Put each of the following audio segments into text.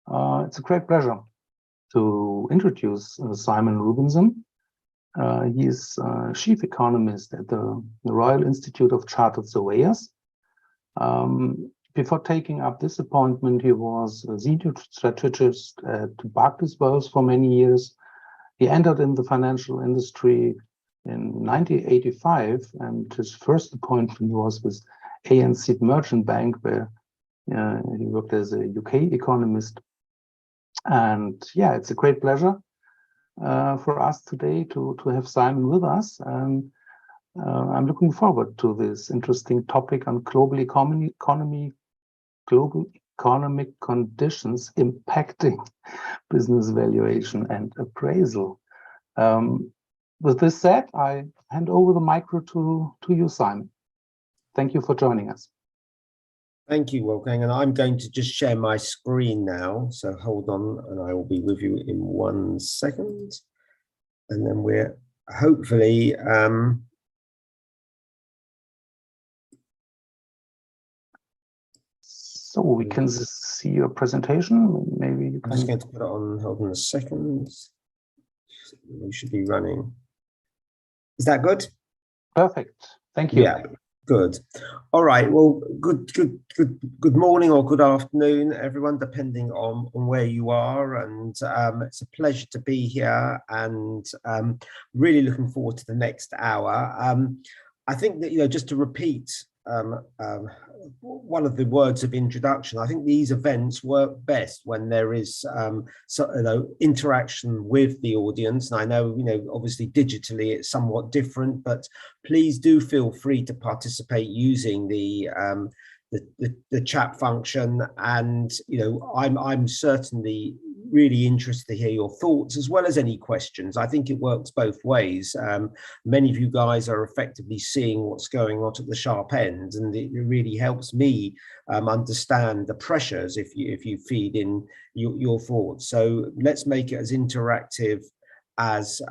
It's a great pleasure to introduce Simon Rubinsohn. He is chief economist at the Royal Institute of Chartered Surveyors. Before taking up this appointment, he was a senior strategist at Barclays Wells for many years. He entered in the financial industry in 1985, and his first appointment was with ANC Merchant Bank, where he worked as a UK economist. And yeah, it's a great pleasure for us today to have Simon with us. And I'm looking forward to this interesting topic on global economic conditions impacting business valuation and appraisal. With this said, I hand over the micro to you, Simon. Thank you for joining us. Thank you, Wolfgang, and I'm going to just share my screen now, so hold on and I will be with you in 1 second, and then we're hopefully so we can see your presentation. Maybe you can. I'm just going to put it on, hold on a second. We should be running. Is that good? Perfect. Thank you. Yeah. Good. All right. Well, good morning or good afternoon, everyone, depending on where you are. And it's a pleasure to be here, and really looking forward to the next hour. I think that, just to repeat one of the words of introduction, I think these events work best when there is interaction with the audience. And I know, obviously digitally it's somewhat different, but please do feel free to participate using the chat function. And I'm certainly really interested to hear your thoughts as well as any questions. I think it works both ways. Many of you guys are effectively seeing what's going on at the sharp end, and it really helps me understand the pressures if you feed in your thoughts. So let's make it as interactive as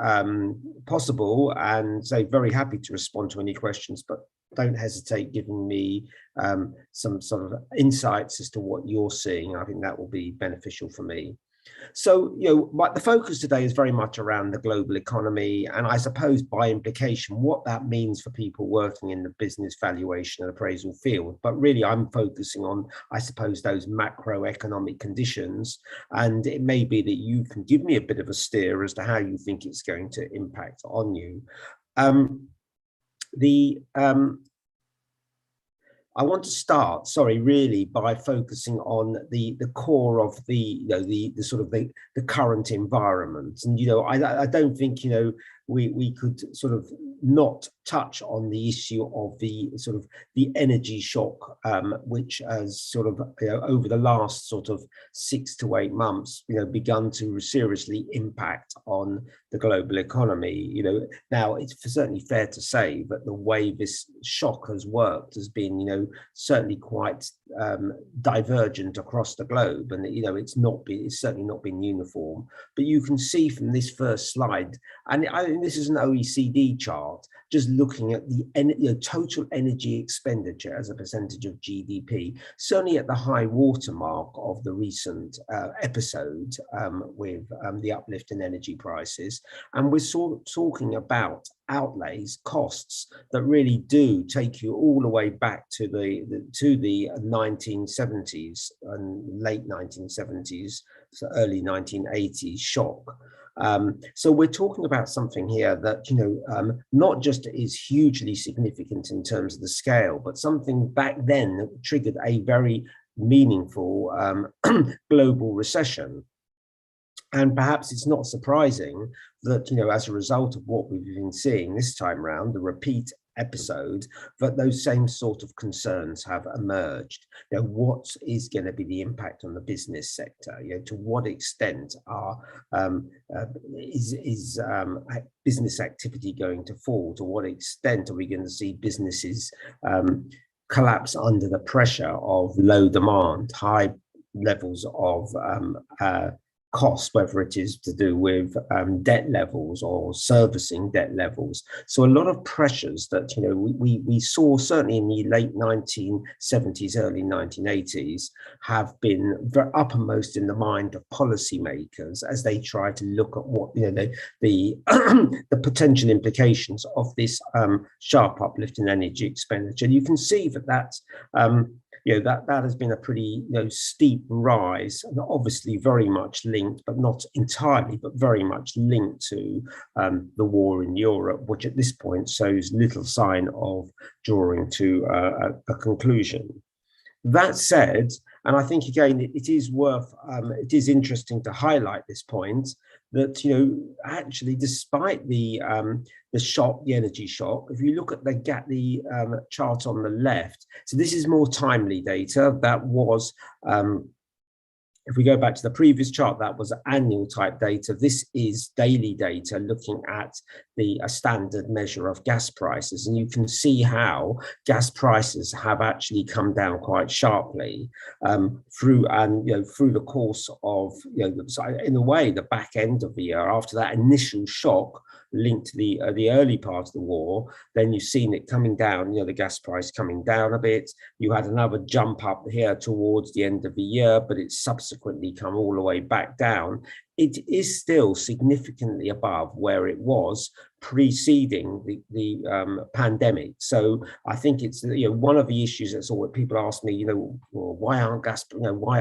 possible, and so very happy to respond to any questions, but don't hesitate giving me some sort of insights as to what you're seeing. I think that will be beneficial for me. So, the focus today is very much around the global economy, and I suppose by implication what that means for people working in the business valuation and appraisal field. But really I'm focusing on, I suppose, those macroeconomic conditions, and it may be that you can give me a bit of a steer as to how you think it's going to impact on you. I want to start, really, by focusing on the core of the sort of the current environment. And I don't think we could sort of not touch on the issue of the sort of the energy shock, which has sort of over the last sort of 6 to 8 months begun to seriously impact on the global economy. Now it's certainly fair to say that the way this shock has worked has been certainly quite divergent across the globe, and it's certainly not been uniform. But you can see from this first slide, and this is an OECD chart, just looking at the total energy expenditure as a percentage of GDP, certainly at the high watermark of the recent episode with the uplift in energy prices. And we're talking about outlays, costs that really do take you all the way back to the 1970s and late 1970s, so early 1980s shock. So we're talking about something here that not just is hugely significant in terms of the scale, but something back then that triggered a very meaningful global recession. And perhaps it's not surprising that, as a result of what we've been seeing this time around, the repeat episode, that those same sort of concerns have emerged. What is going to be the impact on the business sector? To what extent is business activity going to fall? To what extent are we going to see businesses collapse under the pressure of low demand, high levels of cost, whether it is to do with debt levels or servicing debt levels. So a lot of pressures that, you know, we saw certainly in the late 1970s, early 1980s, have been very uppermost in the mind of policymakers as they try to look at what, you know, the potential implications of this sharp uplift in energy expenditure. You can see that that's you know, that has been a pretty, you know, steep rise, and obviously very much linked, but not entirely, but very much linked to the war in Europe, which at this point shows little sign of drawing to a conclusion. That said, and I think again it is worth, it is interesting to highlight this point that, you know, actually despite the shock, the energy shock, if you look at the chart on the left, so this is more timely data that was. If we go back to the previous chart, that was annual type data. This is daily data looking at a standard measure of gas prices. And you can see how gas prices have actually come down quite sharply through the course of, you know, in a way, the back end of the year after that initial shock linked to the early part of the war. Then you've seen it coming down, you know, the gas price coming down a bit. You had another jump up here towards the end of the year, but it's subsequently come all the way back down. It is still significantly above where it was preceding the pandemic. So I think it's, you know, one of the issues that's all people ask me, you know, well, why aren't gas, you know, why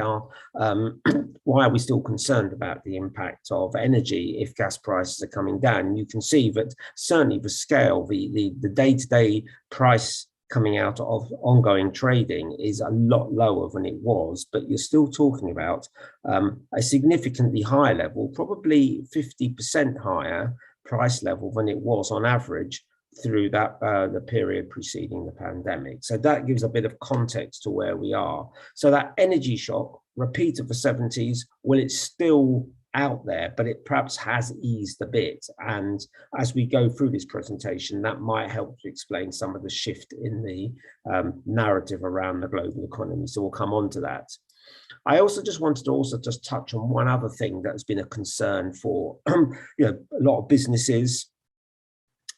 are we still concerned about the impact of energy if gas prices are coming down? And you can see that certainly the scale, the day-to-day price coming out of ongoing trading is a lot lower than it was, but you're still talking about a significantly higher level, probably 50% higher price level than it was on average through that the period preceding the pandemic. So that gives a bit of context to where we are. So that energy shock, repeat of the 70s, well, it's still out there, but it perhaps has eased a bit. And as we go through this presentation, that might help to explain some of the shift in the narrative around the global economy. So we'll come on to that. I also just wanted to just touch on one other thing that has been a concern for you know, a lot of businesses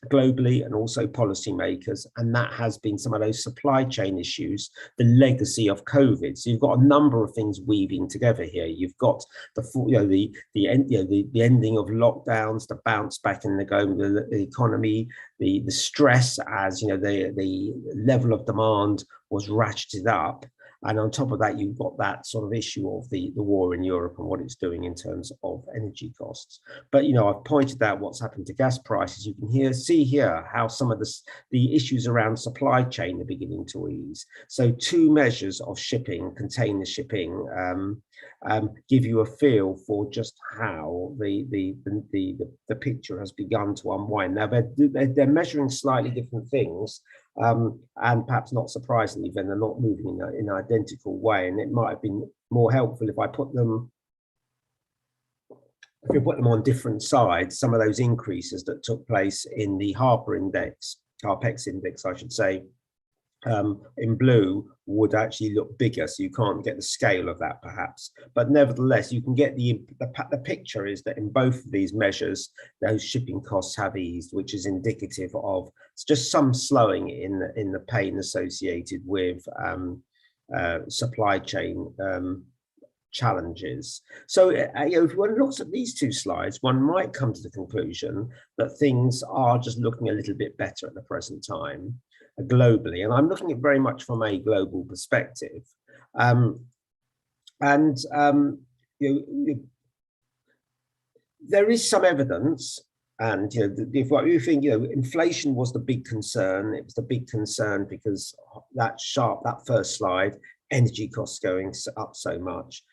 globally and also policymakers, and that has been some of those supply chain issues, the legacy of COVID. So you've got a number of things weaving together here. You've got the ending of lockdowns, the bounce back in the economy, the stress as, you know, the level of demand was ratcheted up. And on top of that, you've got that sort of issue of the war in Europe and what it's doing in terms of energy costs. But, you know, I've pointed out what's happened to gas prices. You can see here how some of the issues around supply chain are beginning to ease. So 2 measures of shipping, container shipping, give you a feel for just how the picture has begun to unwind. Now they're measuring slightly different things, and perhaps not surprisingly, then they're not moving in an identical way. And it might have been more helpful if I put them, on different sides. Some of those increases that took place in the Harpex index, I should say, in blue would actually look bigger, so you can't get the scale of that perhaps, but nevertheless you can get the picture is that in both of these measures those shipping costs have eased, which is indicative of just some slowing in the pain associated with supply chain challenges. So you know, if one looks at these 2 slides, one might come to the conclusion that things are just looking a little bit better at the present time globally, and I'm looking at very much from a global perspective, you know, there is some evidence, and you know, if what you think, you know, inflation was the big concern. It was the big concern because that first slide, energy costs going up so much.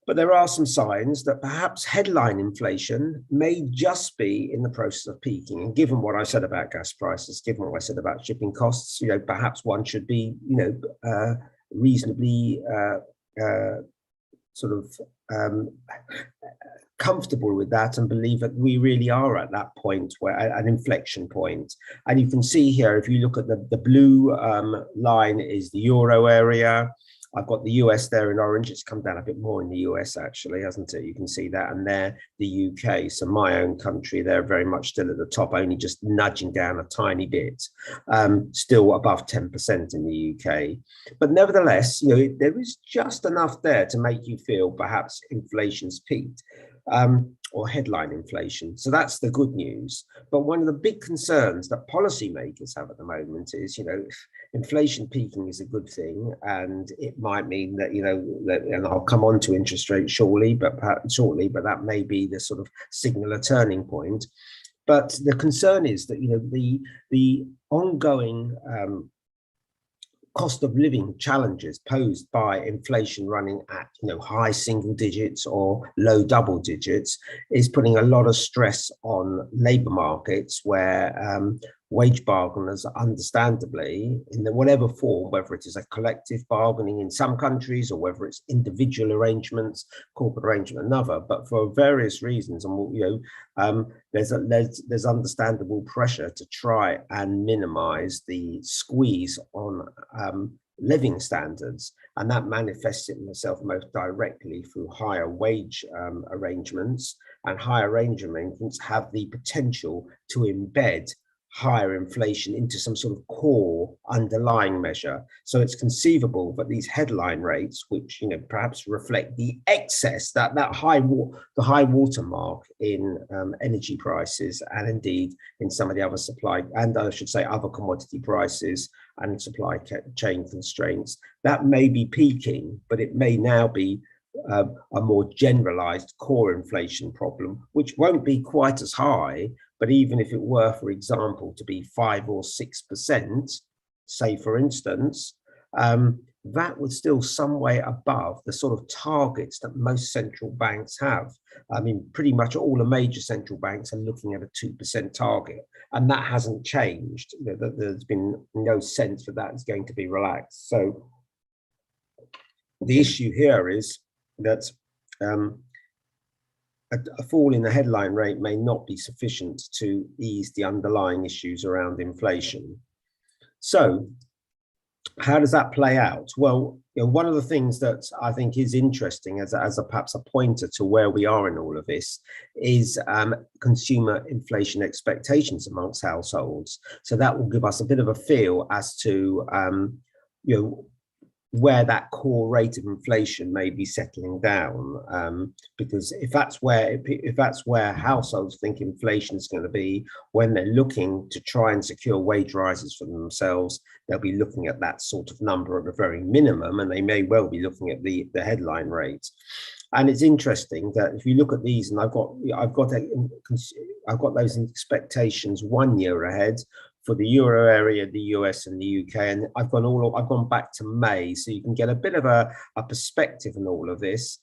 But there are some signs that perhaps headline inflation may just be in the process of peaking. And given what I said about gas prices, given what I said about shipping costs, you know, perhaps one should be, you know, reasonably sort of comfortable with that and believe that we really are at that point, where an inflection point. And you can see here, if you look at the blue line is the euro area, I've got the US there in orange. It's come down a bit more in the US, actually, hasn't it? You can see that. And there, the UK. So my own country, they're very much still at the top, only just nudging down a tiny bit, still above 10% in the UK. But nevertheless, there is just enough there to make you feel perhaps inflation's peaked. Or headline inflation. So that's the good news. But one of the big concerns that policymakers have at the moment is, inflation peaking is a good thing, and it might mean that, and I'll come on to interest rates shortly, but that may be the sort of signal a turning point. But the concern is that, the ongoing cost of living challenges posed by inflation running at high single digits or low double digits is putting a lot of stress on labor markets, where wage bargainers, understandably, in whatever form, whether it is a collective bargaining in some countries or whether it's individual arrangements, corporate arrangement, another, but for various reasons, and there's understandable pressure to try and minimize the squeeze on living standards, and that manifests itself most directly through higher wage arrangements, and higher wage arrangements have the potential to embed higher inflation into some sort of core underlying measure. So it's conceivable that these headline rates, which perhaps reflect the excess, that the high water mark in energy prices, and indeed in some of the other supply, and I should say other commodity prices and supply chain constraints, that may be peaking, but it may now be a more generalized core inflation problem, which won't be quite as high. But even if it were, for example, to be 5 or 6%, say, for instance, that would still some way above the sort of targets that most central banks have. I mean, pretty much all the major central banks are looking at a 2% target, and that hasn't changed. There's been no sense that that is going to be relaxed. So the issue here is that a fall in the headline rate may not be sufficient to ease the underlying issues around inflation. So how does that play out? Well, one of the things that I think is interesting as perhaps a pointer to where we are in all of this is consumer inflation expectations amongst households. So that will give us a bit of a feel as to where that core rate of inflation may be settling down, because if that's where households think inflation is going to be when they're looking to try and secure wage rises for themselves, they'll be looking at that sort of number at a very minimum, and they may well be looking at the headline rate. And it's interesting that if you look at these, and I've got those expectations 1 year ahead for the euro area, the US and the UK, and I've gone back to May, so you can get a bit of a perspective on all of this.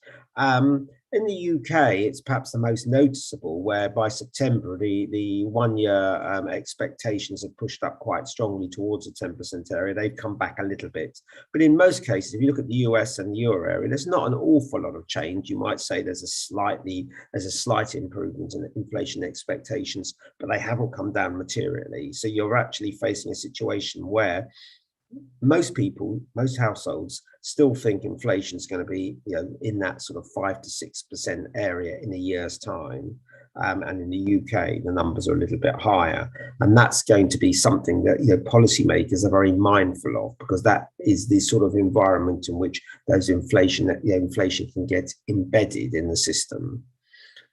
In the UK, it's perhaps the most noticeable, where by September, the 1 year expectations have pushed up quite strongly towards the 10% area. They've come back a little bit. But in most cases, if you look at the US and the euro area, there's not an awful lot of change. You might say there's a slight improvement in inflation expectations, but they haven't come down materially. So you're actually facing a situation where most households still think inflation is going to be, in that sort of 5 to 6% area in a year's time. And in the UK, the numbers are a little bit higher. And that's going to be something that, policymakers are very mindful of, because that is the sort of environment in which those inflation can get embedded in the system.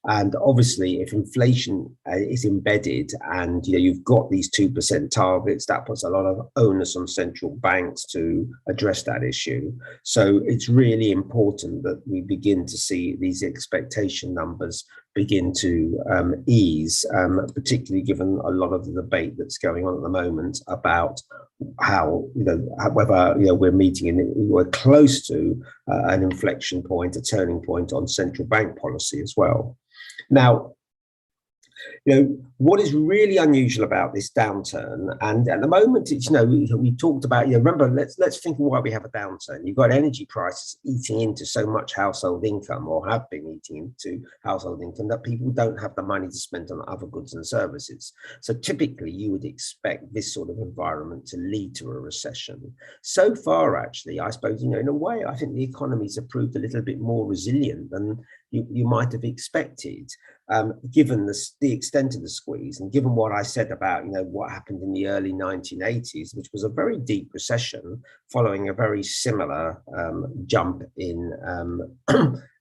And obviously, if inflation is embedded and you've got these 2% targets, that puts a lot of onus on central banks to address that issue. So it's really important that we begin to see these expectation numbers begin to ease, particularly given a lot of the debate that's going on at the moment about how, whether we're close to an inflection point, a turning point on central bank policy as well. Now, What is really unusual about this downturn, and at the moment, it's, we talked about, remember, let's think of why we have a downturn. You've got energy prices eating into so much household income, or have been eating into household income, that people don't have the money to spend on other goods and services. So typically you would expect this sort of environment to lead to a recession. So far, actually, I suppose, in a way, I think the economies have proved a little bit more resilient than you might have expected. Given the extent of the squeeze, and given what I said about what happened in the early 1980s, which was a very deep recession following a very similar jump in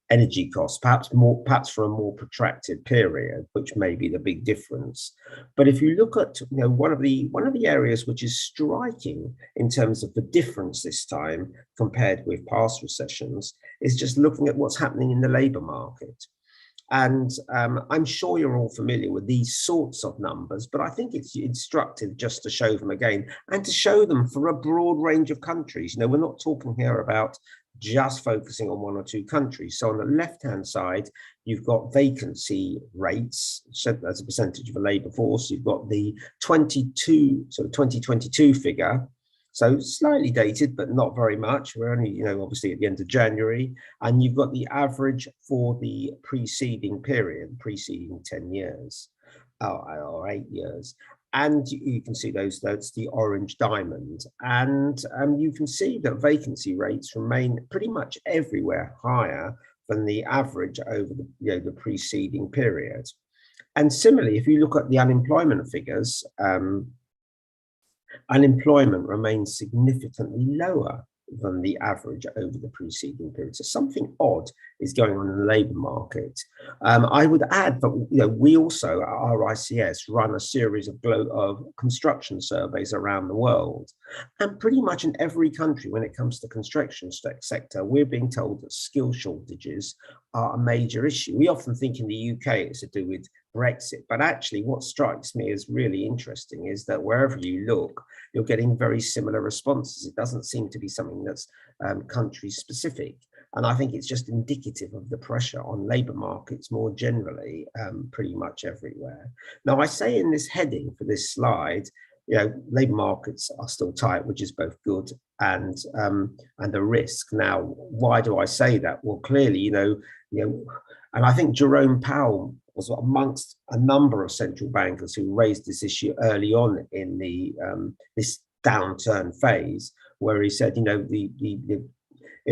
energy costs, perhaps for a more protracted period, which may be the big difference. But if you look at one of the areas which is striking in terms of the difference this time compared with past recessions is just looking at what's happening in the labour market. And I'm sure you're all familiar with these sorts of numbers, but I think it's instructive just to show them again, and to show them for a broad range of countries. We're not talking here about just focusing on one or two countries. So on the left-hand side, you've got vacancy rates as a percentage of the labour force. You've got the 2022 figure. So slightly dated, but not very much. We're only, obviously at the end of January. And you've got the average for the preceding period, preceding 10 years or 8 years. And you can see that's the orange diamond. And you can see that vacancy rates remain pretty much everywhere higher than the average over the preceding period. And similarly, if you look at the unemployment figures, unemployment remains significantly lower than the average over the preceding period. So something odd is going on in the labour market. I would add that we also at RICS run a series of construction surveys around the world, and pretty much in every country, when it comes to construction sector, we're being told that skill shortages are a major issue. We often think in the UK it's to do with Brexit, but actually what strikes me as really interesting is that wherever you look, you're getting very similar responses. It doesn't seem to be something that's country specific. And I think it's just indicative of the pressure on labour markets more generally, pretty much everywhere. Now, I say in this heading for this slide, labour markets are still tight, which is both good and a risk. Now, why do I say that? Well, clearly, and I think Jerome Powell was amongst a number of central bankers who raised this issue early on in the this downturn phase, where he said, in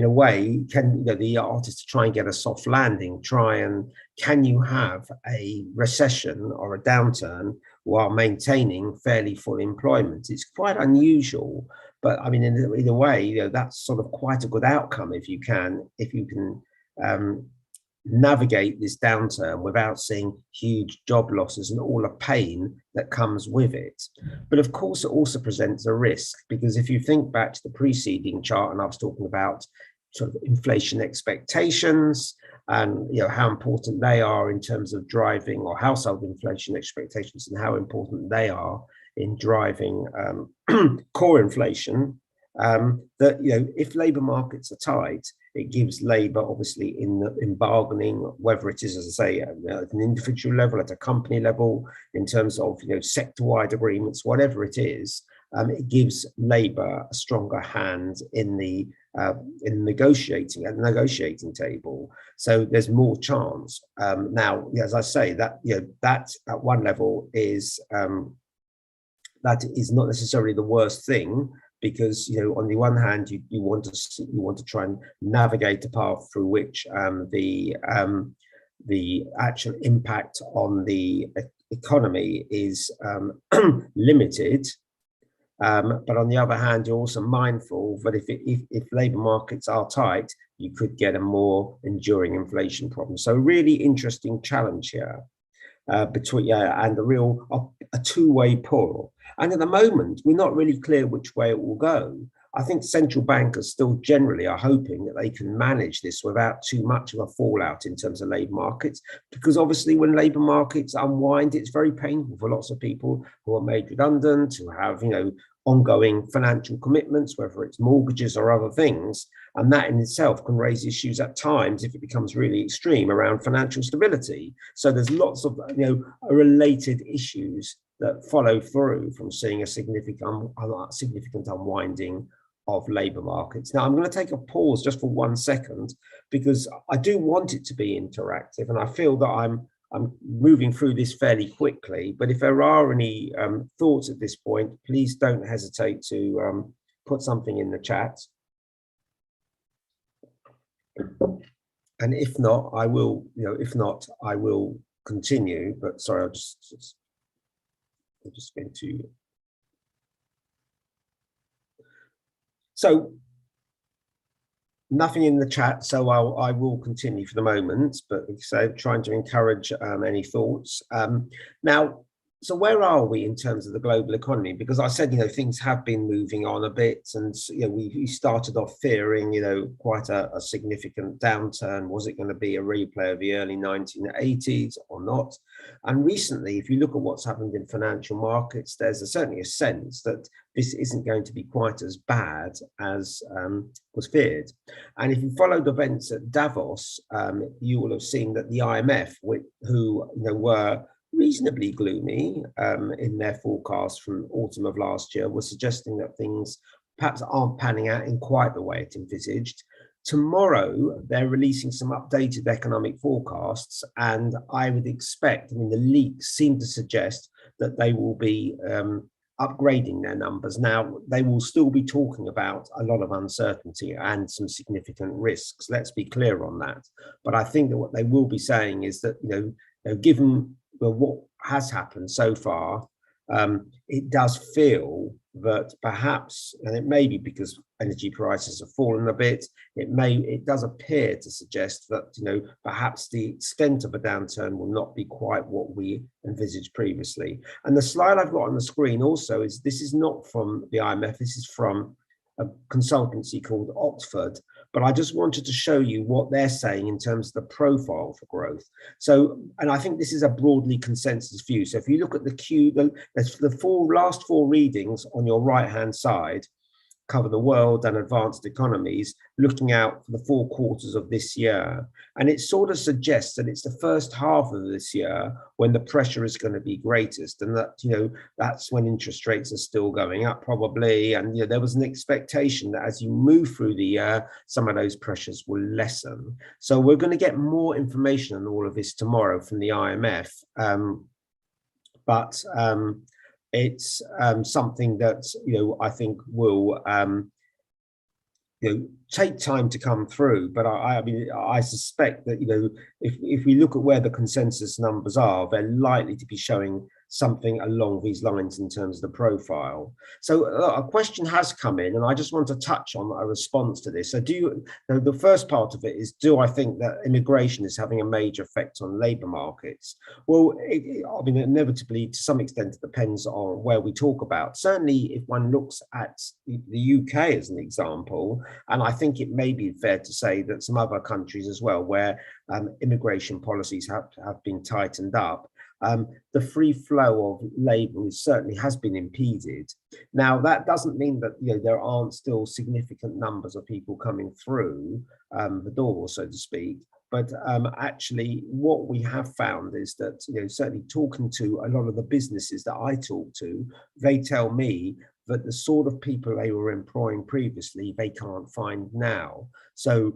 a way, can the artists try and get a soft landing? Can you have a recession or a downturn while maintaining fairly full employment? It's quite unusual, but I mean, in a way, that's sort of quite a good outcome if you can navigate this downturn without seeing huge job losses and all the pain that comes with it. But of course, it also presents a risk, because if you think back to the preceding chart, and I was talking about sort of inflation expectations and how important they are in terms of driving, or household inflation expectations and how important they are in driving core inflation, that if labour markets are tight, it gives labour, obviously, in bargaining, whether it is, as I say, at an individual level, at a company level, in terms of sector-wide agreements, whatever it is, it gives labour a stronger hand in the negotiating table. So there's more chance. Now, as I say, that that at one level is that is not necessarily the worst thing, because on the one hand you want to try and navigate a path through which the actual impact on the economy is limited, but on the other hand you're also mindful that if labour markets are tight, you could get a more enduring inflation problem. So really interesting challenge here. And a two-way pull. And at the moment, we're not really clear which way it will go. I think central bankers still generally are hoping that they can manage this without too much of a fallout in terms of labour markets, because obviously when labour markets unwind, it's very painful for lots of people who are made redundant, who have ongoing financial commitments, whether it's mortgages or other things. And that in itself can raise issues at times if it becomes really extreme around financial stability. So there's lots of related issues that follow through from seeing a significant unwinding of labour markets. Now I'm going to take a pause just for 1 second, because I do want it to be interactive, and I feel that I'm moving through this fairly quickly, but if there are any thoughts at this point, please don't hesitate to put something in the chat. And if not, I will, I will continue, but sorry, I'm just going to. So nothing in the chat, so I will continue for the moment, but so trying to encourage any thoughts. Now, so where are we in terms of the global economy? Because I said, things have been moving on a bit, and we started off fearing, quite a significant downturn. Was it going to be a replay of the early 1980s or not? And recently, if you look at what's happened in financial markets, there's certainly a sense that this isn't going to be quite as bad as was feared. And if you followed events at Davos, you will have seen that the IMF, who were reasonably gloomy in their forecast from autumn of last year, was suggesting that things perhaps aren't panning out in quite the way it envisaged. Tomorrow, they're releasing some updated economic forecasts, and I would expect, the leaks seem to suggest that they will be upgrading their numbers. Now, they will still be talking about a lot of uncertainty and some significant risks. Let's be clear on that. But I think that what they will be saying is that, given what has happened so far, it does feel that perhaps, and it may be because energy prices have fallen a bit, it does appear to suggest that, perhaps the extent of a downturn will not be quite what we envisaged previously. And the slide I've got on the screen also this is not from the IMF, this is from a consultancy called Oxford, but I just wanted to show you what they're saying in terms of the profile for growth. So, and I think this is a broadly consensus view. So if you look at the last four readings on your right-hand side, cover the world and advanced economies, looking out for the 4 quarters of this year. And it sort of suggests that it's the first half of this year when the pressure is going to be greatest. And that, that's when interest rates are still going up probably. And, there was an expectation that as you move through the year, some of those pressures will lessen. So we're going to get more information on all of this tomorrow from the IMF. It's something that, I think will, take time to come through. But I suspect that, if we look at where the consensus numbers are, they're likely to be showing something along these lines in terms of the profile. So a question has come in, and I just want to touch on a response to this. So the first part of it is, do I think that immigration is having a major effect on labour markets? Well, inevitably, to some extent, it depends on where we talk about. Certainly, if one looks at the UK as an example, and I think it may be fair to say that some other countries as well, where immigration policies have been tightened up, the free flow of labour certainly has been impeded. Now, that doesn't mean that there aren't still significant numbers of people coming through the door, so to speak. But actually, what we have found is that certainly talking to a lot of the businesses that I talk to, they tell me that the sort of people they were employing previously, they can't find now. So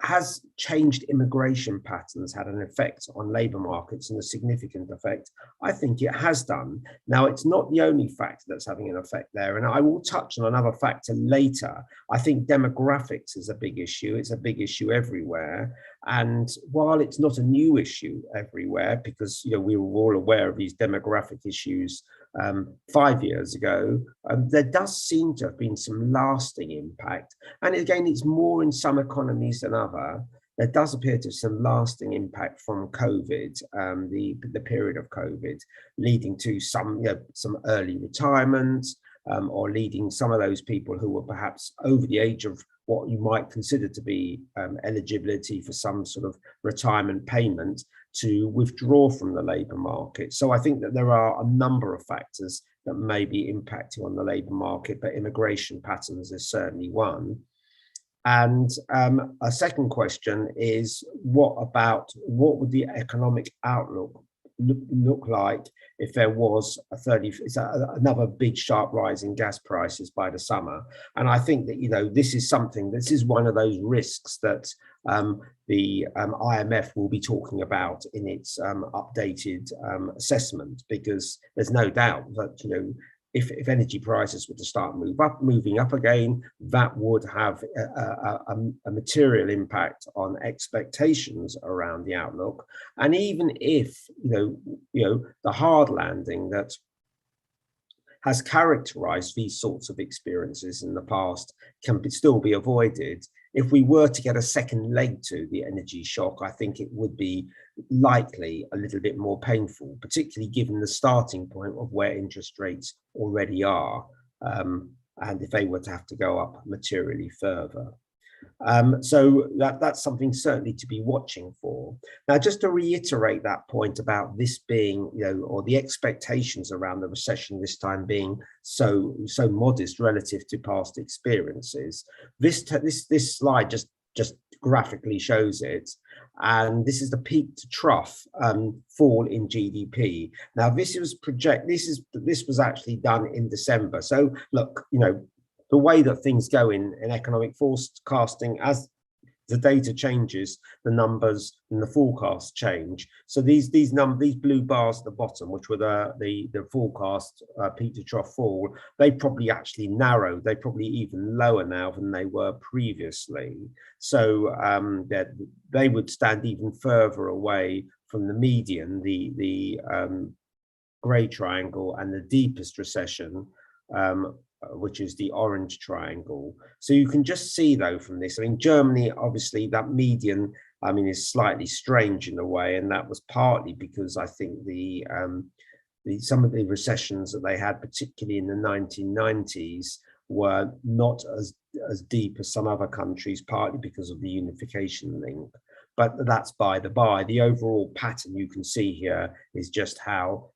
has changed immigration patterns had an effect on labour markets, and a significant effect? I think it has done. Now, it's not the only factor that's having an effect there, and I will touch on another factor later. I think demographics is a big issue. It's a big issue everywhere. And while it's not a new issue everywhere, because we were all aware of these demographic issues 5 years ago, there does seem to have been some lasting impact. And again, it's more in some economies than other. There does appear to be some lasting impact from COVID, the period of COVID, leading to some early retirement, or leading some of those people who were perhaps over the age of what you might consider to be eligibility for some sort of retirement payment to withdraw from the labour market. So I think that there are a number of factors that may be impacting on the labour market, but immigration patterns is certainly one. And a second question is, what would the economic outlook look like if there was another big sharp rise in gas prices by the summer? And I think that, this is one of those risks that the IMF will be talking about in its updated assessment, because there's no doubt that, if energy prices were to start moving up again, that would have a material impact on expectations around the outlook. And even if the hard landing that has characterized these sorts of experiences in the past can still be avoided, if we were to get a second leg to the energy shock, I think it would be likely a little bit more painful, particularly given the starting point of where interest rates already are, and if they were to have to go up materially further. So that's something certainly to be watching for. Now, just to reiterate that point about this being, or the expectations around the recession this time being so modest relative to past experiences, this slide just graphically shows it. And this is the peak to trough fall in GDP. Now, this was actually done in December. So look, the way that things go in economic forecasting, as the data changes, the numbers and the forecasts change. So these blue bars at the bottom, which were the forecast peak to trough fall, they probably actually narrowed. They're probably even lower now than they were previously. So they would stand even further away from the median, the grey triangle, and the deepest recession, which is the orange triangle. So you can just see, though, from this, Germany, obviously that median, is slightly strange in a way, and that was partly because I think some of the recessions that they had, particularly in the 1990s, were not as deep as some other countries, partly because of the unification link. But that's by the by. The overall pattern you can see here is just how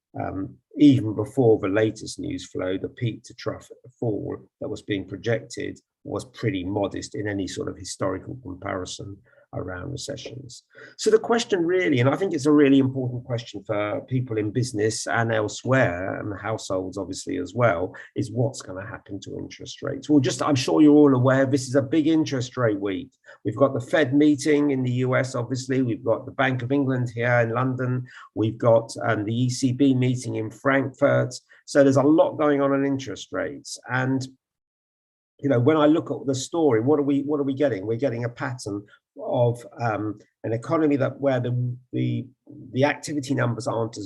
even before the latest news flow, the peak to trough fall that was being projected was pretty modest in any sort of historical comparison around recessions. So the question really, and I think it's a really important question for people in business and elsewhere, and households obviously as well, is what's going to happen to interest rates? Well, I'm sure you're all aware, this is a big interest rate week. We've got the Fed meeting in the US, obviously. We've got the Bank of England here in London. We've got the ECB meeting in Frankfurt. So there's a lot going on interest rates. And when I look at the story, what are we getting? We're getting a pattern of an economy where the activity numbers aren't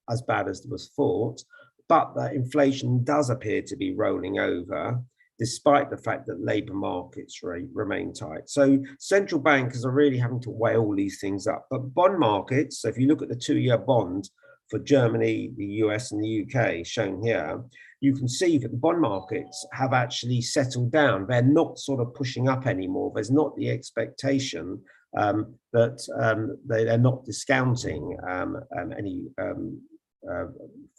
as bad as was thought, but that inflation does appear to be rolling over, despite the fact that labour markets remain tight. So central bankers are really having to weigh all these things up. But bond markets, so if you look at the 2-year bond for Germany, the US and the UK shown here, you can see that the bond markets have actually settled down. They're not sort of pushing up anymore. There's not the expectation that they're not discounting any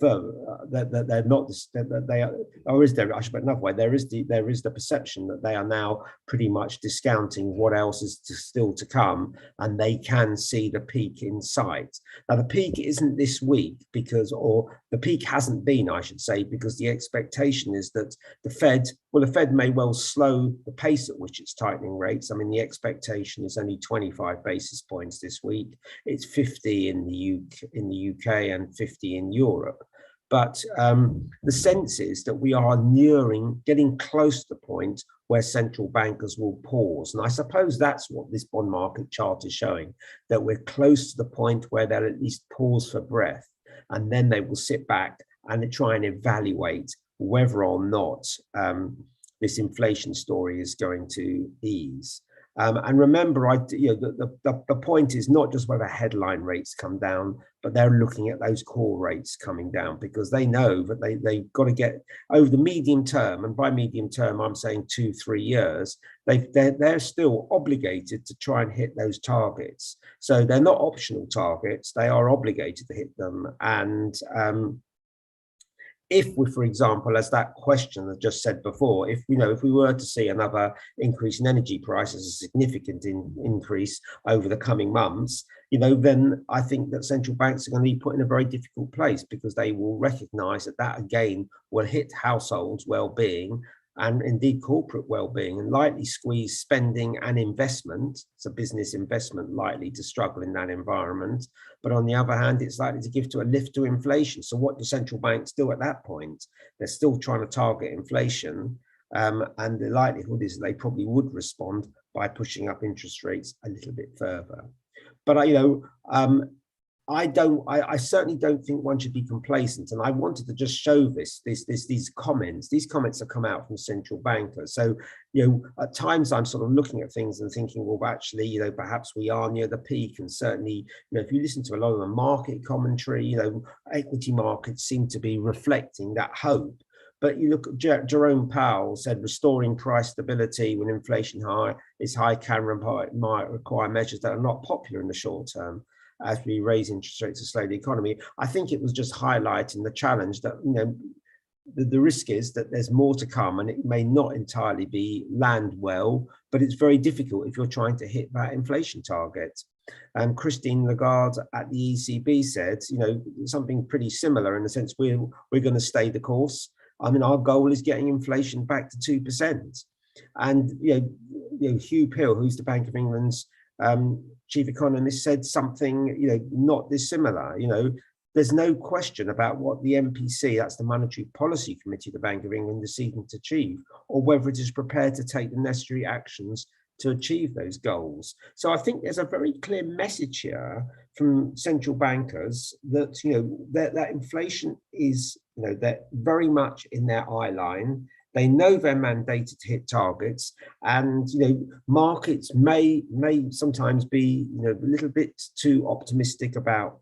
further. That they're not. That they are, or is there? I should put another way. There is the perception that they are now pretty much discounting what else is still to come, and they can see the peak in sight. Now the peak isn't this week or the peak hasn't been, I should say, because the expectation is that the Fed may well slow the pace at which it's tightening rates. The expectation is only 25 basis points this week. It's 50 in the UK and 50 in Europe. But the sense is that we are getting close to the point where central bankers will pause. And I suppose that's what this bond market chart is showing, that we're close to the point where they'll at least pause for breath, and then they will sit back and try and evaluate whether or not this inflation story is going to ease. And remember, the point is not just whether headline rates come down, but they're looking at those core rates coming down, because they know that they've got to get over the medium term. And by medium term, I'm saying 2-3 years. They're still obligated to try and hit those targets. So they're not optional targets. They are obligated to hit them. And if we, for example, as that question I just said before, if we were to see another increase in energy prices, a significant increase over the coming months, then I think that central banks are going to be put in a very difficult place, because they will recognise that again will hit households' well-being and indeed corporate well-being, and likely squeeze spending and investment. So business investment likely to struggle in that environment. But on the other hand, it's likely to give to a lift to inflation. So what do central banks do at that point? They're still trying to target inflation. And the likelihood is they probably would respond by pushing up interest rates a little bit further. But I certainly don't think one should be complacent. And I wanted to just show these comments. These comments have come out from central bankers. So, at times I'm sort of looking at things and thinking, well, actually, perhaps we are near the peak. And certainly, if you listen to a lot of the market commentary, equity markets seem to be reflecting that hope. But you look at Jerome Powell said restoring price stability when inflation is high might require measures that are not popular in the short term, as we raise interest rates to slow the economy. I think it was just highlighting the challenge that, the risk is that there's more to come, and it may not entirely land well, but it's very difficult if you're trying to hit that inflation target. And Christine Lagarde at the ECB said, something pretty similar, in the sense we're going to stay the course. I mean, our goal is getting inflation back to 2%. And, Hugh Pill, who's the Bank of England's chief economist, said something, not dissimilar. There's no question about what the MPC, that's the Monetary Policy Committee of the Bank of England, is seeking to achieve, or whether it is prepared to take the necessary actions to achieve those goals. So I think there's a very clear message here from central bankers that, that inflation is, they're very much in their eye line. They know they're mandated to hit targets, and markets may sometimes be a little bit too optimistic about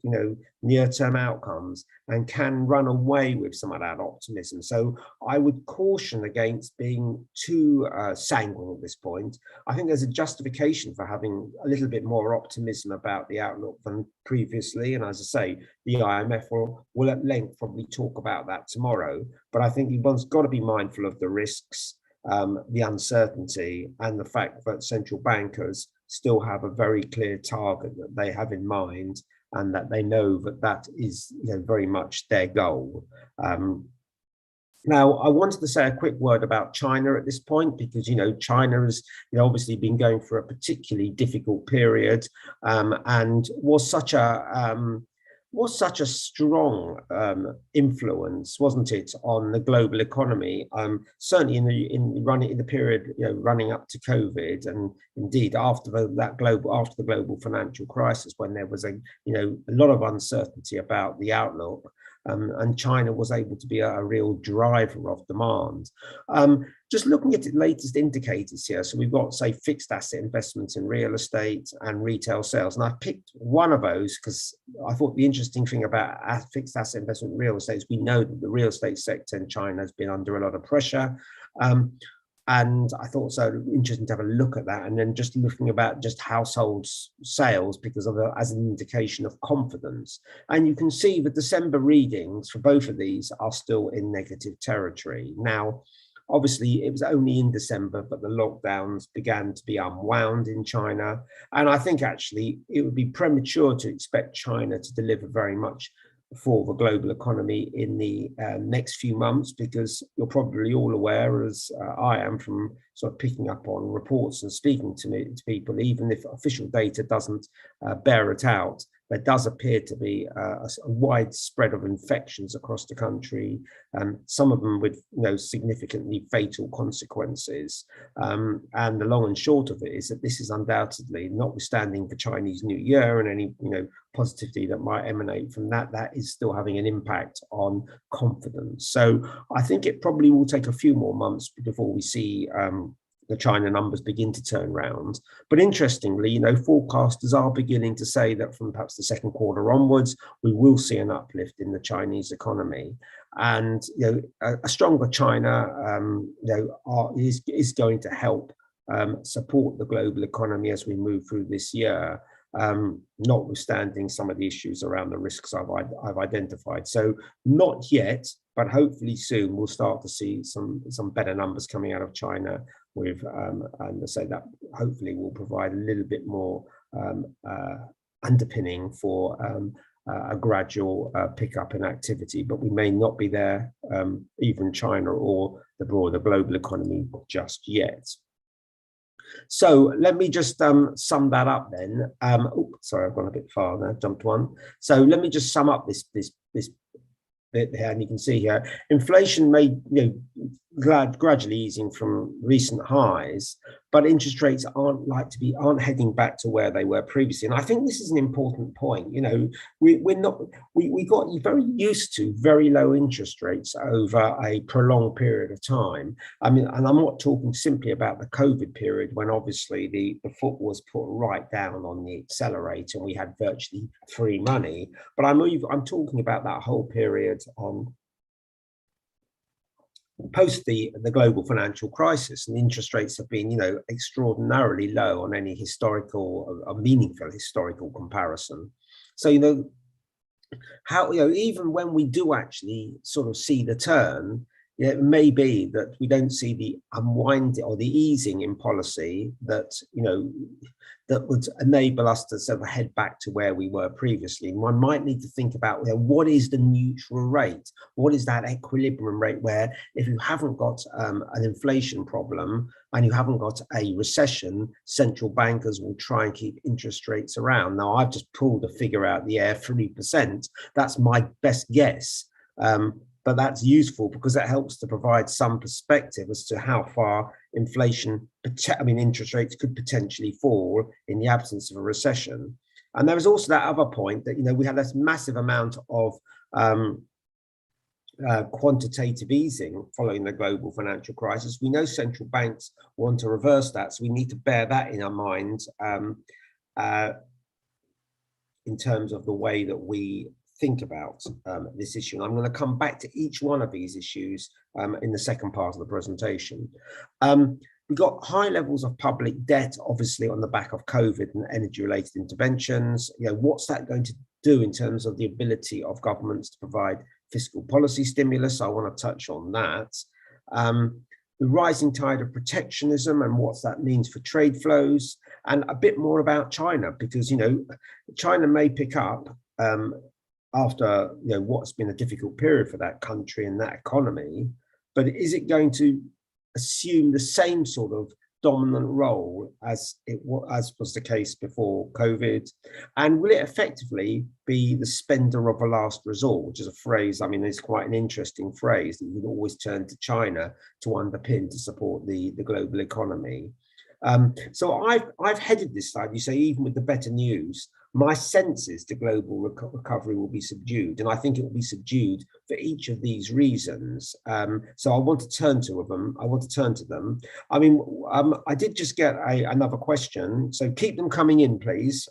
near-term outcomes, and can run away with some of that optimism. So I would caution against being too sanguine at this point. I think there's a justification for having a little bit more optimism about the outlook than previously. And as I say, the IMF will at length probably talk about that tomorrow. But I think one's got to be mindful of the risks, the uncertainty, and the fact that central bankers still have a very clear target that they have in mind, and that they know that is very much their goal. Now, I wanted to say a quick word about China at this point, because China has obviously been going through a particularly difficult period, and was such a strong influence, wasn't it, on the global economy? Certainly in the period running up to COVID, and indeed after the global financial crisis, when there was a lot of uncertainty about the outlook. And China was able to be a real driver of demand. Just looking at the latest indicators here, so we've got, say, fixed asset investments in real estate and retail sales. And I picked one of those because I thought the interesting thing about fixed asset investment in real estate is we know that the real estate sector in China has been under a lot of pressure. And I thought so interesting to have a look at that, and then just looking about just household sales as an indication of confidence. And you can see the December readings for both of these are still in negative territory. Now, obviously, it was only in December, but the lockdowns began to be unwound in China. And I think actually it would be premature to expect China to deliver very much for the global economy in the next few months, because you're probably all aware, as I am, from sort of picking up on reports and speaking to people, even if official data doesn't bear it out, there does appear to be a wide spread of infections across the country, some of them with significantly fatal consequences. And the long and short of it is that this is undoubtedly, notwithstanding the Chinese New Year and any positivity that might emanate from that is still having an impact on confidence. So I think it probably will take a few more months before we see the China numbers begin to turn round. But interestingly, forecasters are beginning to say that from perhaps the second quarter onwards, we will see an uplift in the Chinese economy. And a stronger China is going to help support the global economy as we move through this year. notwithstanding some of the issues around the risks I've identified. So not yet, but hopefully soon we'll start to see some better numbers coming out of China with, and I say that hopefully will provide a little bit more underpinning for a gradual pickup in activity, but we may not be there, even China or the broader global economy just yet. So let me just sum that up then. Sorry, I've gone a bit far there, jumped one. So let me just sum up this bit here, and you can see here, inflation may, gradually easing from recent highs, but interest rates aren't heading back to where they were previously. And I think this is an important point. We got very used to very low interest rates over a prolonged period of time. I mean, and I'm not talking simply about the COVID period when obviously the foot was put right down on the accelerator and we had virtually free money. But I'm talking about that whole period post the global financial crisis, and interest rates have been, extraordinarily low on any meaningful historical comparison. So, how, even when we do actually sort of see the turn, it may be that we don't see the unwinding or the easing in policy that, that would enable us to sort of head back to where we were previously. And one might need to think about, what is the neutral rate? What is that equilibrium rate where if you haven't got an inflation problem and you haven't got a recession, central bankers will try and keep interest rates around. Now, I've just pulled a figure out of the air, 3%. That's my best guess. But that's useful because it helps to provide some perspective as to how far interest rates could potentially fall in the absence of a recession. And there was also that other point that, we had this massive amount of quantitative easing following the global financial crisis. We know central banks want to reverse that, so we need to bear that in our mind in terms of the way that we think about this issue. And I'm going to come back to each one of these issues in the second part of the presentation. We've got high levels of public debt, obviously on the back of COVID and energy-related interventions. What's that going to do in terms of the ability of governments to provide fiscal policy stimulus? I want to touch on that. The rising tide of protectionism and what that means for trade flows, and a bit more about China, because China may pick up after what's been a difficult period for that country and that economy, but is it going to assume the same sort of dominant role as was the case before COVID? And will it effectively be the spender of a last resort, which is a phrase, it's quite an interesting phrase that you would always turn to China to underpin to support the global economy. So I've headed this slide, even with the better news. My sense is the global recovery will be subdued, and I think it will be subdued for each of these reasons. So I want to turn to them. I did just get another question, so keep them coming in, please.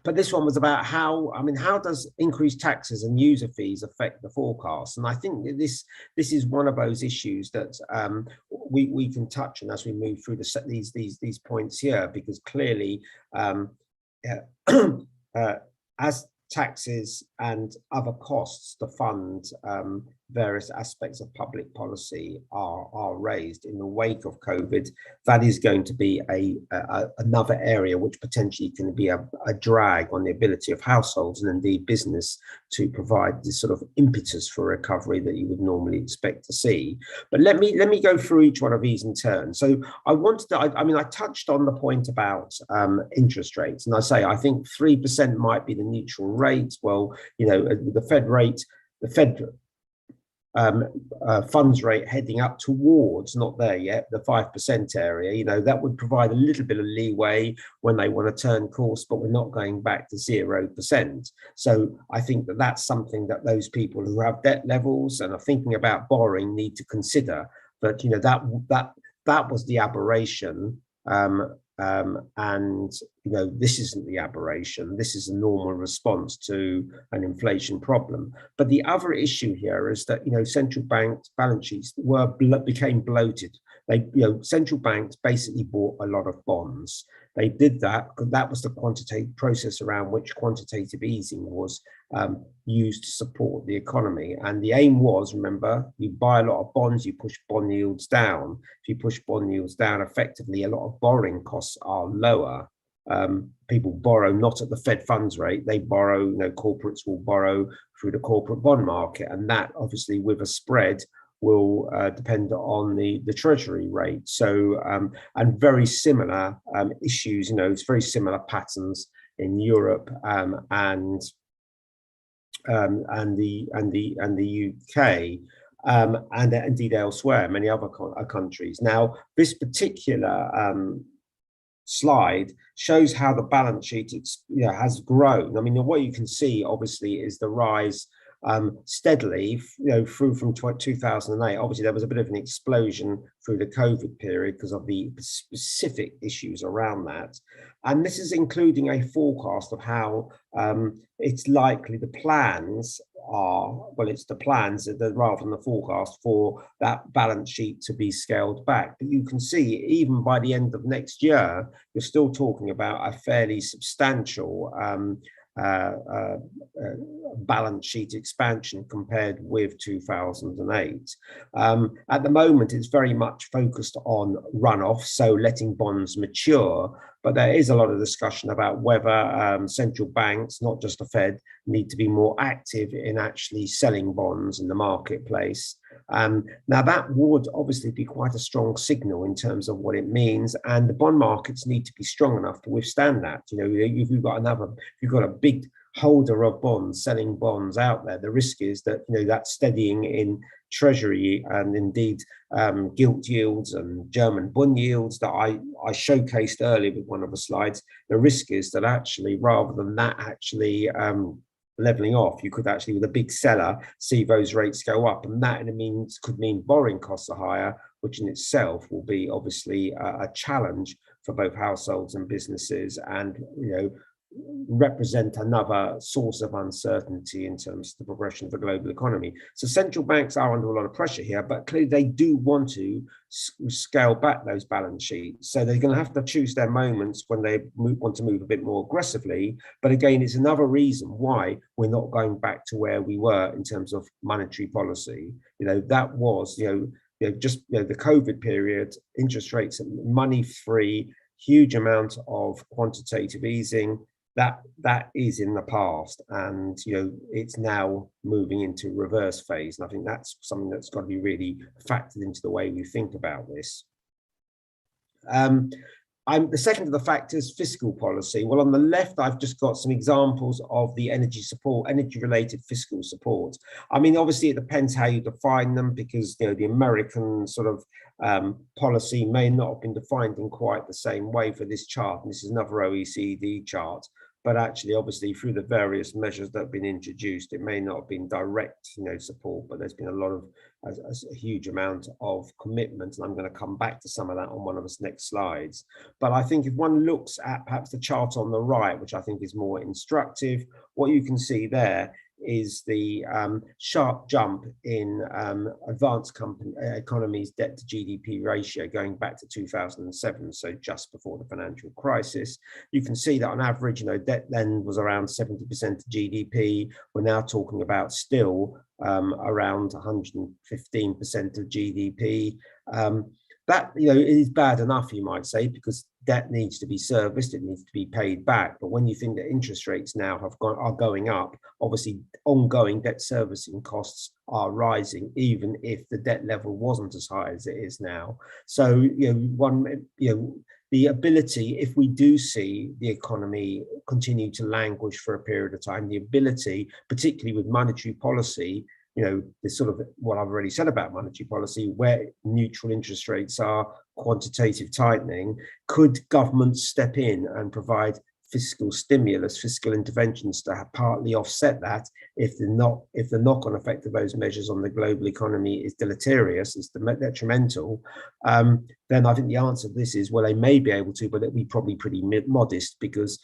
But this one was about how does increased taxes and user fees affect the forecast? And I think that this is one of those issues that we can touch on as we move through these points here, because clearly as taxes and other costs to fund various aspects of public policy are raised in the wake of COVID, that is going to be another area which potentially can be a drag on the ability of households and indeed business to provide this sort of impetus for recovery that you would normally expect to see. But let me go through each one of these in turn. So I touched on the point about interest rates, and I think 3% might be the neutral rate. Well, the Fed rate, the Fed funds rate heading up towards, not there yet, the 5% area, that would provide a little bit of leeway when they want to turn course, but we're not going back to 0%. So I think that that's something that those people who have debt levels and are thinking about borrowing need to consider. But that was the aberration. This isn't the aberration. This is a normal response to an inflation problem. But the other issue here is that central banks' balance sheets became bloated. Central banks basically bought a lot of bonds. They did that because that was the quantitative process around which quantitative easing was used to support the economy. And the aim was, remember, you buy a lot of bonds, you push bond yields down. If you push bond yields down, effectively, a lot of borrowing costs are lower. People borrow not at the Fed funds rate, they borrow, corporates will borrow through the corporate bond market. And that obviously with a spread will depend on the treasury rate. So, and very similar issues, it's very similar patterns in Europe and the UK. And indeed elsewhere, many other countries. Now, this particular slide shows how the balance sheet has grown. I mean, what you can see obviously is the rise steadily, through from 2008. Obviously, there was a bit of an explosion through the COVID period because of the specific issues around that. And this is including a forecast of how it's likely the plans are, well, it's the plans rather than the forecast for that balance sheet to be scaled back. But you can see even by the end of next year, you're still talking about a fairly substantial balance sheet expansion compared with 2008. At the moment, it's very much focused on runoff, so letting bonds mature, but there is a lot of discussion about whether central banks, not just the Fed, need to be more active in actually selling bonds in the marketplace. Now, that would obviously be quite a strong signal in terms of what it means, and the bond markets need to be strong enough to withstand that. If you've got a big holder of bonds selling bonds out there, the risk is that that steadying in treasury and indeed gilt yields and German bond yields that I showcased earlier with one of the slides. The risk is that actually, rather than that actually leveling off, you could actually, with a big seller, see those rates go up, and that could mean borrowing costs are higher, which in itself will be obviously a challenge for both households and businesses, and represent another source of uncertainty in terms of the progression of the global economy. So central banks are under a lot of pressure here, but clearly they do want to scale back those balance sheets. So they're going to have to choose their moments when they want to move a bit more aggressively. But again, it's another reason why we're not going back to where we were in terms of monetary policy. That was, just the COVID period, interest rates, money free, huge amount of quantitative easing. That is in the past, and it's now moving into reverse phase. And I think that's something that's got to be really factored into the way we think about this. The second of the factors, fiscal policy. Well, on the left, I've just got some examples of the energy-related fiscal support. I mean, obviously, it depends how you define them, because the American sort of policy may not have been defined in quite the same way for this chart. And this is another OECD chart. But actually, obviously, through the various measures that have been introduced, it may not have been direct, support, but there's been a huge amount of commitment. And I'm going to come back to some of that on one of the next slides. But I think if one looks at perhaps the chart on the right, which I think is more instructive, what you can see there is the sharp jump in advanced economies' debt to GDP ratio going back to 2007, so just before the financial crisis. You can see that on average, debt then was around 70% of GDP. We're now talking about still around 115% of GDP. That it is bad enough, you might say, because debt needs to be serviced, it needs to be paid back. But when you think that interest rates now are going up, obviously ongoing debt servicing costs are rising, even if the debt level wasn't as high as it is now. So the ability, if we do see the economy continue to languish for a period of time, the ability, particularly with monetary policy, there's sort of what I've already said about monetary policy, where neutral interest rates are, quantitative tightening, could governments step in and provide fiscal stimulus, fiscal interventions to partly offset that if the knock-on effect of those measures on the global economy is deleterious, is detrimental, then I think the answer to this is, well, they may be able to, but it'll be probably pretty modest, because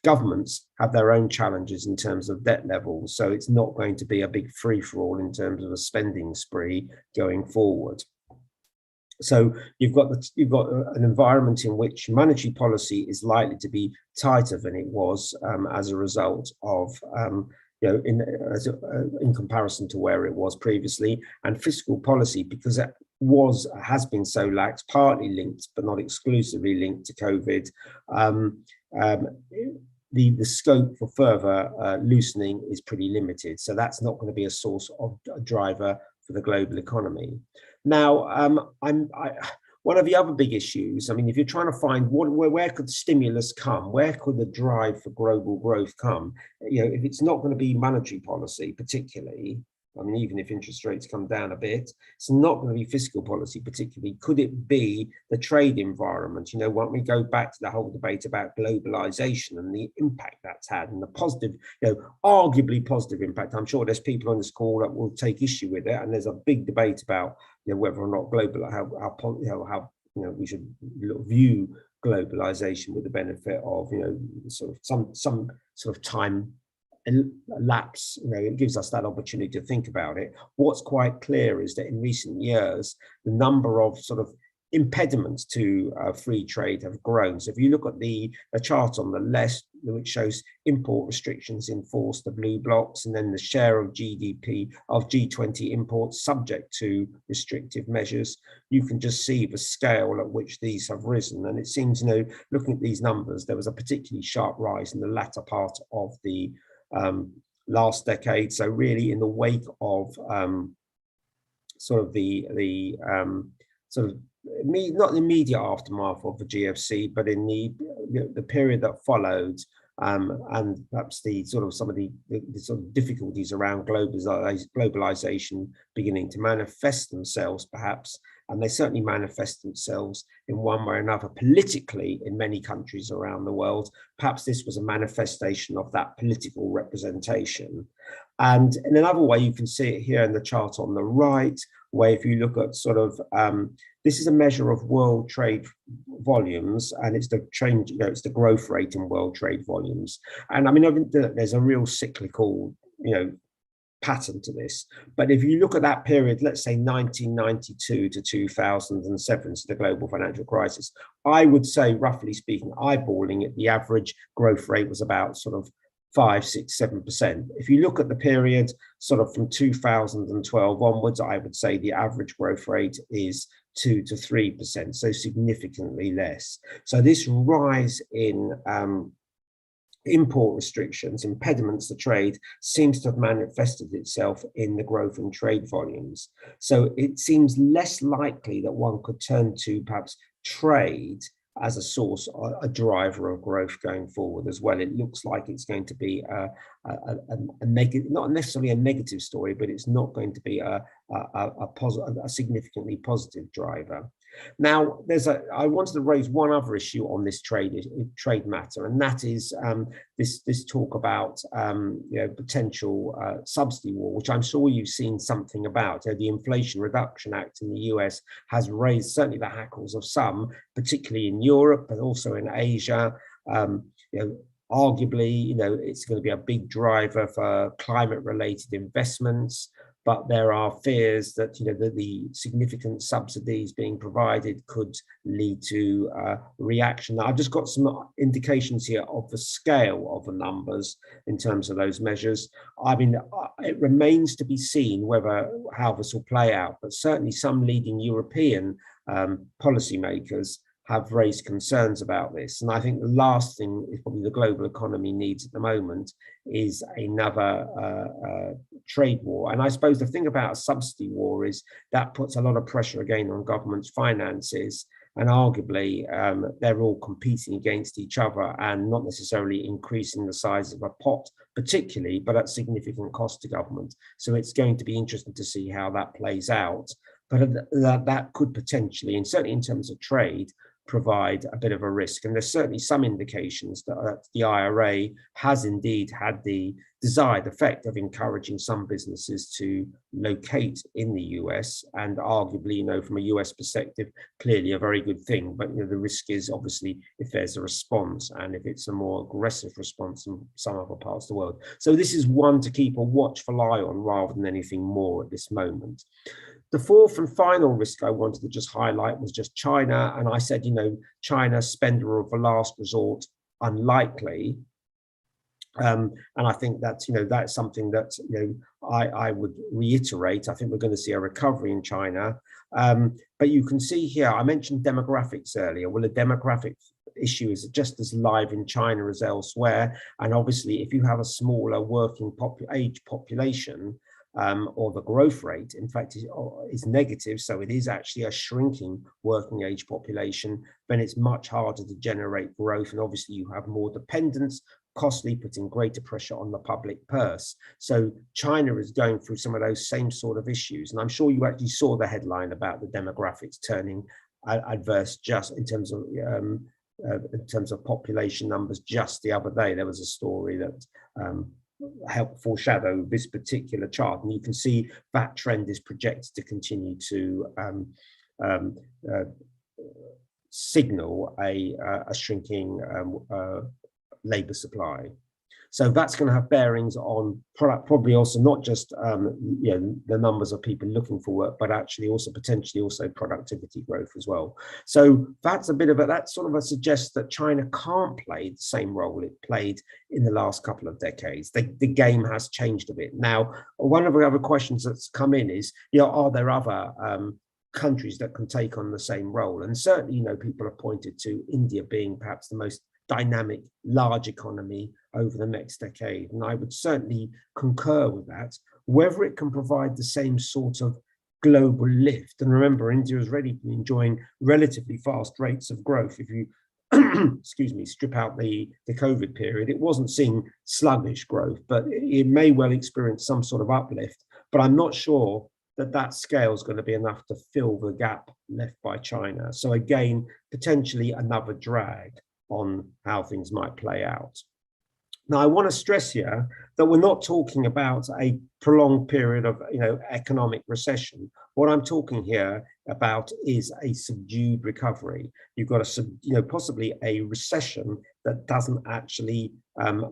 governments have their own challenges in terms of debt levels, so it's not going to be a big free-for-all in terms of a spending spree going forward. So you've got an environment in which monetary policy is likely to be tighter than it was as a result of in comparison to where it was previously, and fiscal policy, because it has been so lax, partly linked but not exclusively linked to COVID. The scope for further loosening is pretty limited, so that's not going to be a source of a driver for the global economy. Now, one of the other big issues, I mean, if you're trying to find where could stimulus come, where could the drive for global growth come? If it's not going to be monetary policy, particularly, I mean, even if interest rates come down a bit, it's not going to be fiscal policy, particularly. Could it be the trade environment? When we go back to the whole debate about globalization and the impact that's had, and the positive, arguably positive impact. I'm sure there's people on this call that will take issue with it, and there's a big debate about whether or not how we should view globalization with the benefit of sort of some sort of time elapse. It gives us that opportunity to think about it. What's quite clear is that in recent years, the number of sort of impediments to free trade have grown. So if you look at the chart on the left, which shows import restrictions enforced, the blue blocks, and then the share of GDP of G20 imports subject to restrictive measures, you can just see the scale at which these have risen. And it seems, looking at these numbers, there was a particularly sharp rise in the latter part of the last decade. So really, in the wake of sort of the sort of not the immediate aftermath of the GFC, but in the period that followed, and perhaps some of the sort of difficulties around globalization beginning to manifest themselves, perhaps, and they certainly manifest themselves in one way or another politically in many countries around the world. Perhaps this was a manifestation of that political representation. And in another way, you can see it here in the chart on the right, where if you look at sort of, this is a measure of world trade volumes, and it's the change, it's the growth rate in world trade volumes. And I mean, there's a real cyclical, pattern to this. But if you look at that period, let's say 1992 to 2007, so the global financial crisis, I would say, roughly speaking, eyeballing it, the average growth rate was about sort of 5, 6, 7%. If you look at the period sort of from 2012 onwards, I would say the average growth rate is 2 to 3%, so significantly less. So this rise in import restrictions, impediments to trade, seems to have manifested itself in the growth in trade volumes. So it seems less likely that one could turn to perhaps trade as a source, a driver of growth going forward as well. It looks like it's going to be a negative, not necessarily a negative story, but it's not going to be a significantly positive driver. Now, I wanted to raise one other issue on this trade matter, and that is this talk about potential subsidy war, which I'm sure you've seen something about. The Inflation Reduction Act in the US has raised certainly the hackles of some, particularly in Europe, but also in Asia. Arguably, it's going to be a big driver for climate-related investments. But there are fears that the significant subsidies being provided could lead to reaction. I've just got some indications here of the scale of the numbers in terms of those measures. I mean, it remains to be seen how this will play out. But certainly, some leading European policymakers have raised concerns about this. And I think the last thing is probably the global economy needs at the moment is another trade war. And I suppose the thing about a subsidy war is that puts a lot of pressure again on governments' finances. And arguably, they're all competing against each other and not necessarily increasing the size of a pot, particularly, but at significant cost to government. So it's going to be interesting to see how that plays out. But that could potentially, and certainly in terms of trade, provide a bit of a risk. And there's certainly some indications that the IRA has indeed had the desired effect of encouraging some businesses to locate in the US, and arguably, from a US perspective, clearly a very good thing. But the risk is obviously if there's a response and if it's a more aggressive response in some other parts of the world. So this is one to keep a watchful eye on rather than anything more at this moment. The fourth and final risk I wanted to just highlight was just China. And I said, China, spender of the last resort, unlikely. And I think that's, that's something that, I would reiterate. I think we're going to see a recovery in China. But you can see here, I mentioned demographics earlier. Well, the demographic issue is just as live in China as elsewhere. And obviously, if you have a smaller working age population, or the growth rate, in fact, is negative, so it is actually a shrinking working age population, then it's much harder to generate growth. And obviously, you have more dependence, costly, putting greater pressure on the public purse. So China is going through some of those same sort of issues. And I'm sure you actually saw the headline about the demographics turning adverse just in terms of population numbers. Just the other day, there was a story that helped foreshadow this particular chart, and you can see that trend is projected to continue to signal a shrinking labour supply. So that's going to have bearings on product, probably also not just the numbers of people looking for work, but actually also potentially also productivity growth as well. So that's that sort of suggests that China can't play the same role it played in the last couple of decades. The game has changed a bit. Now, one of the other questions that's come in is, are there other countries that can take on the same role? And certainly, people have pointed to India being perhaps the most dynamic, large economy over the next decade. And I would certainly concur with that. Whether it can provide the same sort of global lift, and remember, India has already been enjoying relatively fast rates of growth. If you, excuse me, strip out the COVID period, it wasn't seeing sluggish growth, but it may well experience some sort of uplift. But I'm not sure that scale is going to be enough to fill the gap left by China. So again, potentially another drag on how things might play out. Now, I want to stress here that we're not talking about a prolonged period of economic recession. What I'm talking here about is a subdued recovery. You've got possibly a recession that doesn't actually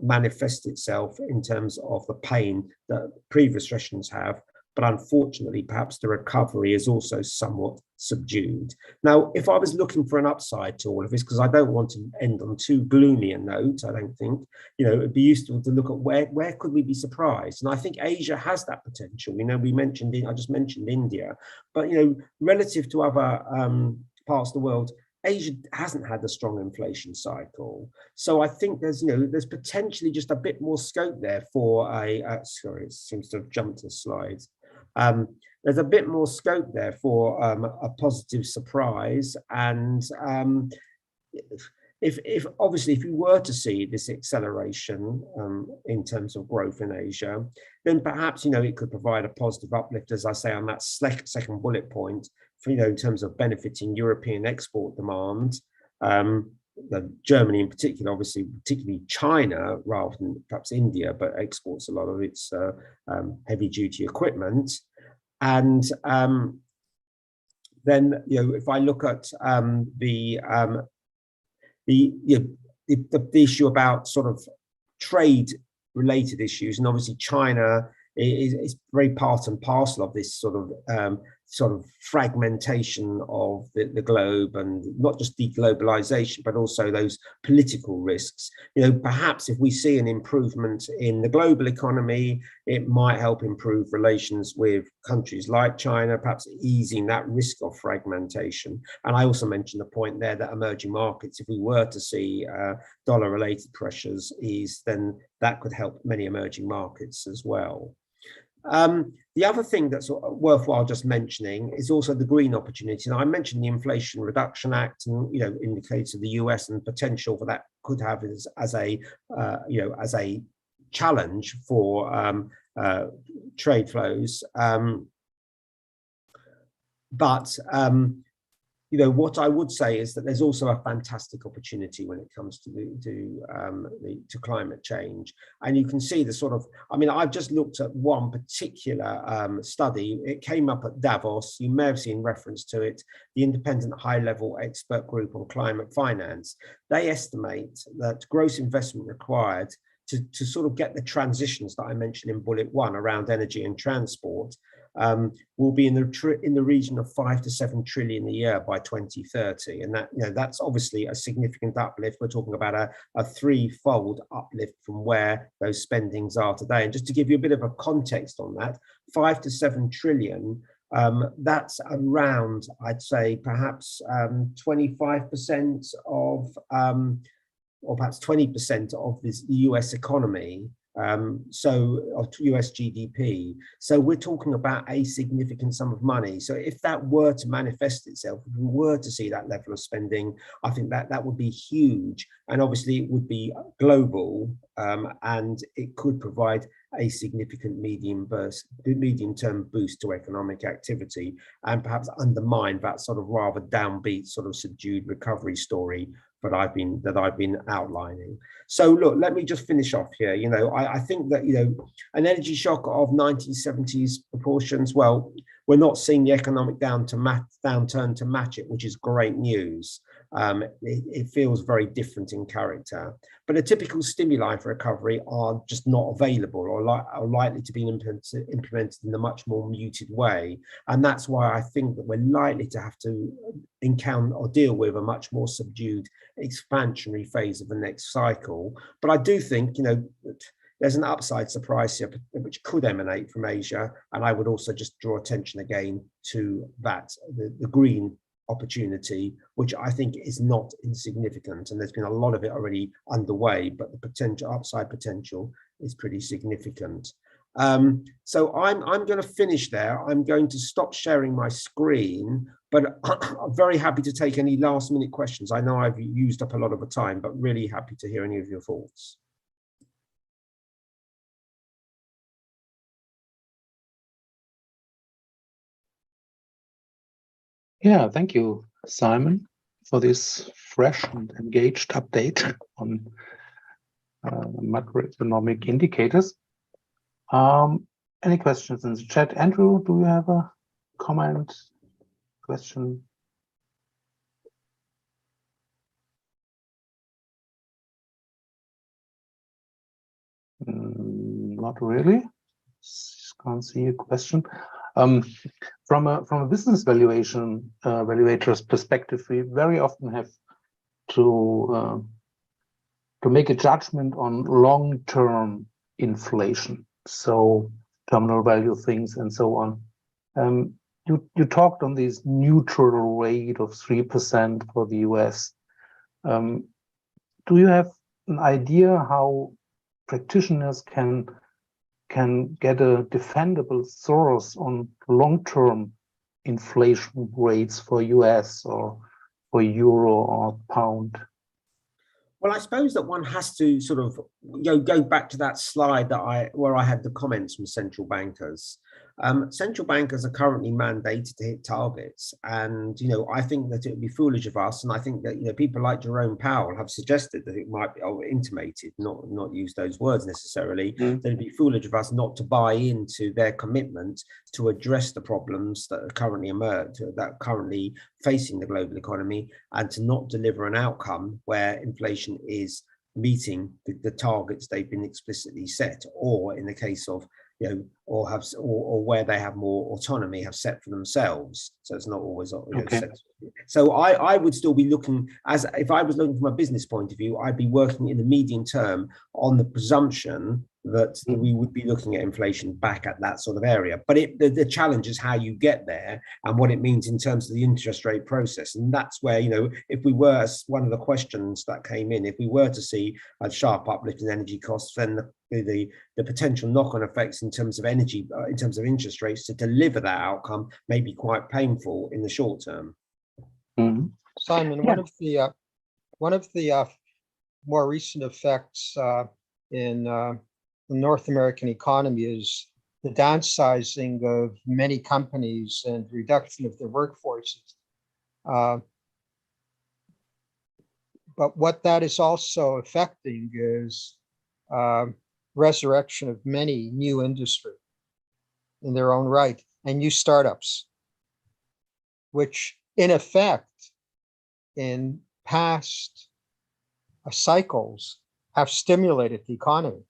manifest itself in terms of the pain that previous recessions have. But unfortunately, perhaps the recovery is also somewhat subdued. Now, if I was looking for an upside to all of this, because I don't want to end on too gloomy a note, I don't think, it'd be useful to look at where could we be surprised? And I think Asia has that potential. I just mentioned India, but, relative to other parts of the world, Asia hasn't had a strong inflation cycle. So I think there's potentially just a bit more scope there for sorry, it seems to have jumped the slides. There's a bit more scope there for a positive surprise. And if obviously, if you were to see this acceleration in terms of growth in Asia, then perhaps, it could provide a positive uplift, as I say, on that second bullet point, for, in terms of benefiting European export demand. Germany in particular, obviously, particularly China rather than perhaps India, but exports a lot of its heavy duty equipment. And then, if I look at the issue about sort of trade related issues, and obviously China is very part and parcel of this sort of fragmentation of the globe, and not just deglobalization, but also those political risks. Perhaps if we see an improvement in the global economy, it might help improve relations with countries like China, perhaps easing that risk of fragmentation. And I also mentioned the point there that emerging markets, if we were to see dollar-related pressures ease, then that could help many emerging markets as well. The other thing that's worthwhile just mentioning is also the green opportunity. Now, I mentioned the Inflation Reduction Act, and in the case of the US, and potential for that could have as a challenge for trade flows. What I would say is that there's also a fantastic opportunity when it comes to climate change. And you can see I've just looked at one particular study. It came up at Davos. You may have seen reference to it, the Independent High-Level Expert Group on Climate Finance. They estimate that gross investment required to sort of get the transitions that I mentioned in bullet one around energy and transport will be in the region of 5 to 7 trillion a year by 2030, and that, that's obviously a significant uplift. We're talking about a threefold uplift from where those spendings are today. And just to give you a bit of a context on that, 5 to 7 trillion. That's around, I'd say, perhaps 25% of, or perhaps 20% of the US economy, so of US GDP. So we're talking about a significant sum of money. So if that were to manifest itself, if we were to see that level of spending, I think that would be huge. And obviously it would be global, and it could provide a significant medium-term boost to economic activity, and perhaps undermine that sort of rather downbeat, sort of subdued recovery story that I've been outlining. So look, let me just finish off here. I think that an energy shock of 1970s proportions. Well, we're not seeing the economic downturn to match it, which is great news. It feels very different in character, but a typical stimuli for recovery are just not available, or are likely to be implemented in a much more muted way. And that's why I think that we're likely to have to encounter or deal with a much more subdued expansionary phase of the next cycle. But I do think, there's an upside surprise here which could emanate from Asia. And I would also just draw attention again to that, the green opportunity, which I think is not insignificant. And there's been a lot of it already underway, but the upside potential is pretty significant. So I'm going to finish there. I'm going to stop sharing my screen, but I'm very happy to take any last minute questions. I know I've used up a lot of the time, but really happy to hear any of your thoughts. Yeah, thank you, Simon, for this fresh and engaged update on macroeconomic indicators. Any questions in the chat? Andrew, do you have a comment, question? Not really. Can't see a question. From a business evaluator's perspective, we very often have to make a judgment on long-term inflation, so terminal value things and so on. You talked on this neutral rate of 3% for the US. Do you have an idea how practitioners can get a defendable source on long-term inflation rates for US or for euro or pound? Well, I suppose that one has to sort of go back to that slide where I had the comments from central bankers. Central bankers are currently mandated to hit targets, and I think that it would be foolish of us, and I think that people like Jerome Powell have suggested that it might be, or intimated, not use those words necessarily, that it'd be foolish of us not to buy into their commitment to address the problems that are currently facing the global economy, and to not deliver an outcome where inflation is meeting the targets they've been explicitly set, or in the case of or where they have more autonomy, have set for themselves. So it's not always set. So I would still be looking, as if I was looking from a business point of view, I'd be working in the medium term on the presumption that we would be looking at inflation back at that sort of area. But the challenge is how you get there and what it means in terms of the interest rate process. And that's where, if we were, one of the questions that came in, if we were to see a sharp uplift in energy costs, then the potential knock-on effects in terms of energy, in terms of interest rates to deliver that outcome may be quite painful in the short term. Simon, yeah. one of the more recent effects in the North American economy is the downsizing of many companies and reduction of their workforces. But what that is also affecting is resurrection of many new industry in their own right, and new startups, which in effect in past cycles have stimulated the economy.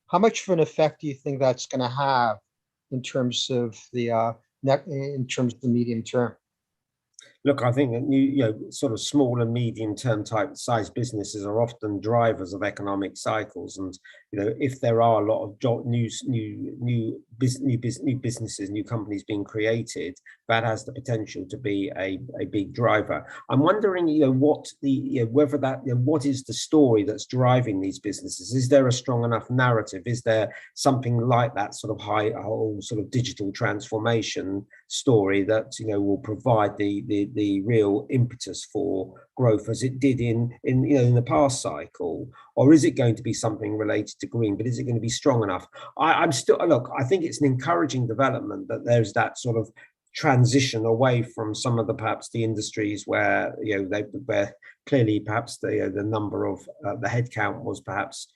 how much of an effect do you think that's going to have in terms of the in terms of the medium term? Look, I think that sort of small and medium term type size businesses are often drivers of economic cycles. And if there are a lot of new businesses, new companies being created, that has the potential to be a big driver. I'm wondering, what what is the story that's driving these businesses? Is there a strong enough narrative? Is there something like that sort of whole sort of digital transformation story that will provide the real impetus for growth as it did in the past cycle? Or is it going to be something related to green, but is it going to be strong enough? I think it's an encouraging development that there's that sort of transition away from some of perhaps the industries where where clearly perhaps the number of the headcount was perhaps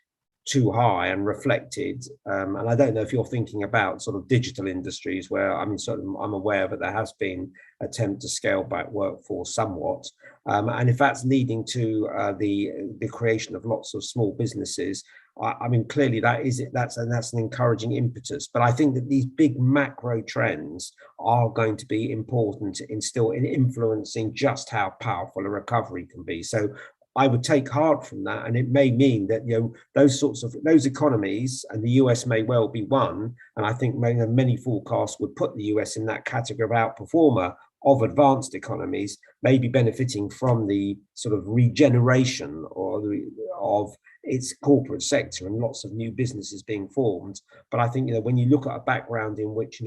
too high and reflected. And I don't know if you're thinking about sort of digital industries where I'm aware that there has been attempt to scale back workforce somewhat. And if that's leading to the creation of lots of small businesses, I mean, clearly that's an encouraging impetus. But I think that these big macro trends are going to be important in influencing just how powerful a recovery can be. So I would take heart from that, and it may mean that those economies, and the US may well be one, and I think many forecasts would put the US in that category of outperformer of advanced economies, may be benefiting from the sort of regeneration of its corporate sector and lots of new businesses being formed. But I think when you look at a background in which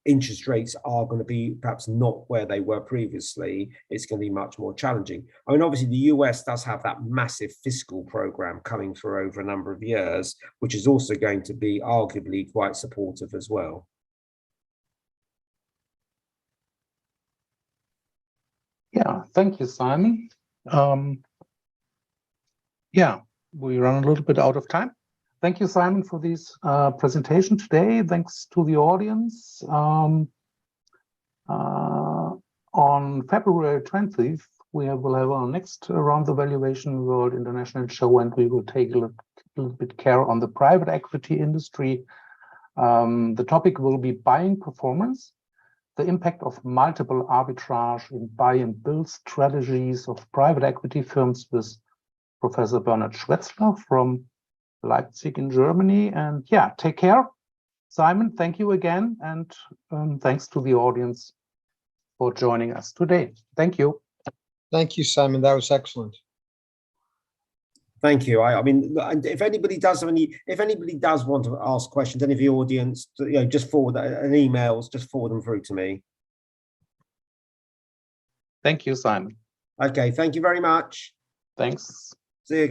interest rates are going to be perhaps not where they were previously, it's going to be much more challenging. I mean, obviously the US does have that massive fiscal program coming through over a number of years, which is also going to be arguably quite supportive as well. Yeah, thank you, Simon. Yeah, we run a little bit out of time. Thank you, Simon, for this presentation today. Thanks to the audience. On February 20th, we will have our next Around the Valuation World International Show, and we will take a little bit care on the private equity industry. The topic will be buying performance, the impact of multiple arbitrage in buy and build strategies of private equity firms, with Professor Bernhard Schwetzler from Leipzig in Germany. And yeah, take care. Simon, thank you again. And thanks to the audience for joining us today. Thank you. Thank you, Simon. That was excellent. Thank you. I mean, if anybody does want to ask questions, any of the audience, just forward an emails, just forward them through to me. Thank you, Simon. Okay, thank you very much. Thanks. See you guys.